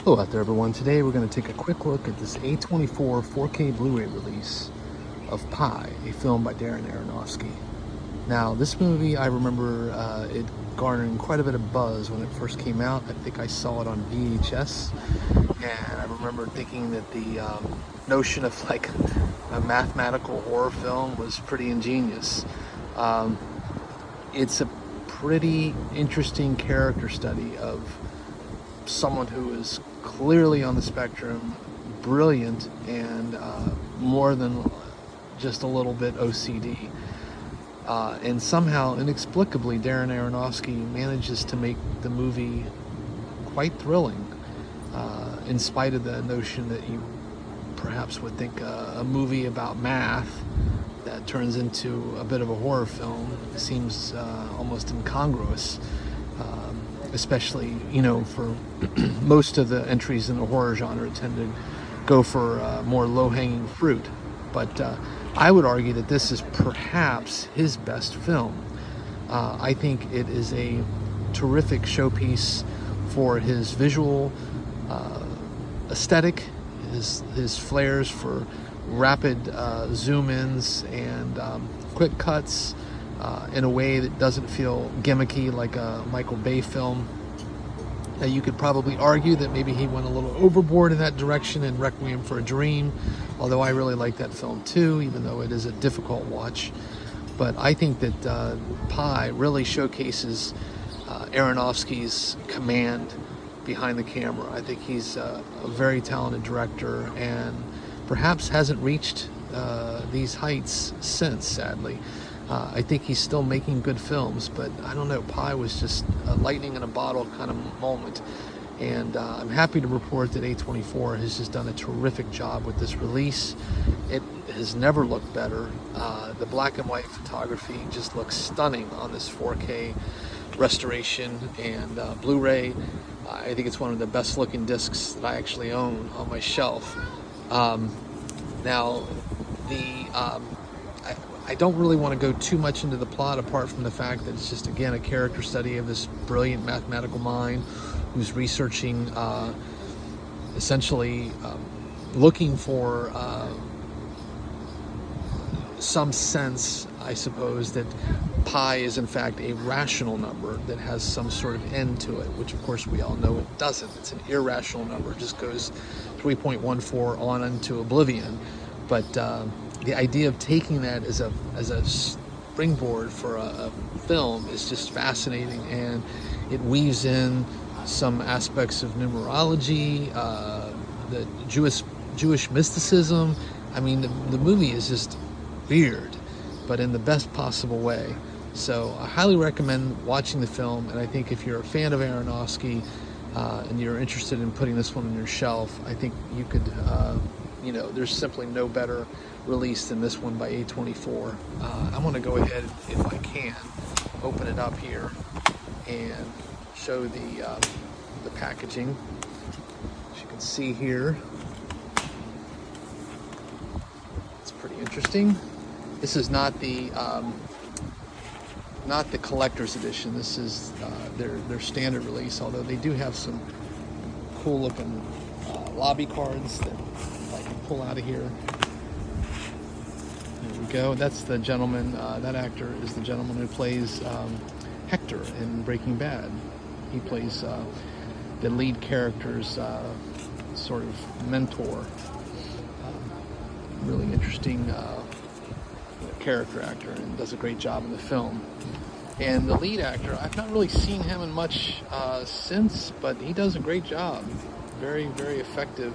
Hello out there everyone. Today we're going to take a quick look at this A24 4K Blu-ray release of Pi, a film by Darren Aronofsky. Now this movie, I remember it garnering quite a bit of buzz when it first came out. I think I saw it on VHS, and I remember thinking that the notion of like a mathematical horror film was pretty ingenious. It's a pretty interesting character study of someone who is clearly on the spectrum, brilliant, and more than just a little bit OCD. And somehow, inexplicably, Darren Aronofsky manages to make the movie quite thrilling, in spite of the notion that you perhaps would think a movie about math that turns into a bit of a horror film seems almost incongruous. Especially, you know, for most of the entries in the horror genre tend to go for more low-hanging fruit. But I would argue that this is perhaps his best film. I think it is a terrific showpiece for his visual aesthetic, his flares for rapid zoom-ins and quick cuts, in a way that doesn't feel gimmicky like a Michael Bay film. You could probably argue that maybe he went a little overboard in that direction in Requiem for a Dream, although I really like that film too, even though it is a difficult watch. But I think that Pi really showcases Aronofsky's command behind the camera. I think he's a very talented director and perhaps hasn't reached these heights since, sadly. I think he's still making good films, but I don't know, Pi was just a lightning in a bottle kind of moment. And I'm happy to report that A24 has just done a terrific job with this release. It has never looked better. The black and white photography just looks stunning on this 4K restoration and Blu-ray. I think it's one of the best looking discs that I actually own on my shelf. Now, I don't really want to go too much into the plot apart from the fact that it's just, again, a character study of this brilliant mathematical mind who's researching, essentially looking for some sense, I suppose, that pi is in fact a rational number that has some sort of end to it, which of course we all know it doesn't. It's an irrational number. It just goes 3.14 on into oblivion. But the idea of taking that as a springboard for a film is just fascinating, and it weaves in some aspects of numerology, the Jewish mysticism. I mean, the movie is just weird, but in the best possible way. So I highly recommend watching the film, and I think if you're a fan of Aronofsky and you're interested in putting this one on your shelf, I think you could, you know, there's simply no better release than this one by A24. I'm going to go ahead, if I can, open it up here and show the packaging. As you can see here, it's pretty interesting. This is not the collector's edition. This is their standard release, although they do have some cool looking lobby cards that I can pull out of here. There we go. That's the gentleman, that actor is the gentleman who plays Hector in Breaking Bad. He plays the lead character's sort of mentor. Really interesting character actor, and does a great job in the film. And the lead actor, I've not really seen him in much since, but he does a great job. Very, very effective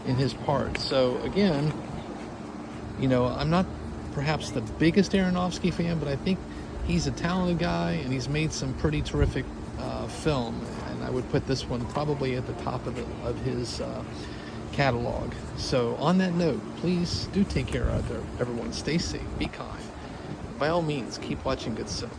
in his part. So again, you know, I'm not perhaps the biggest Aronofsky fan, but I think he's a talented guy and he's made some pretty terrific film, and I would put this one probably at the top of his catalog. So on that note, please do take care out there, everyone. Stay safe, be kind. By all means, keep watching good cinema.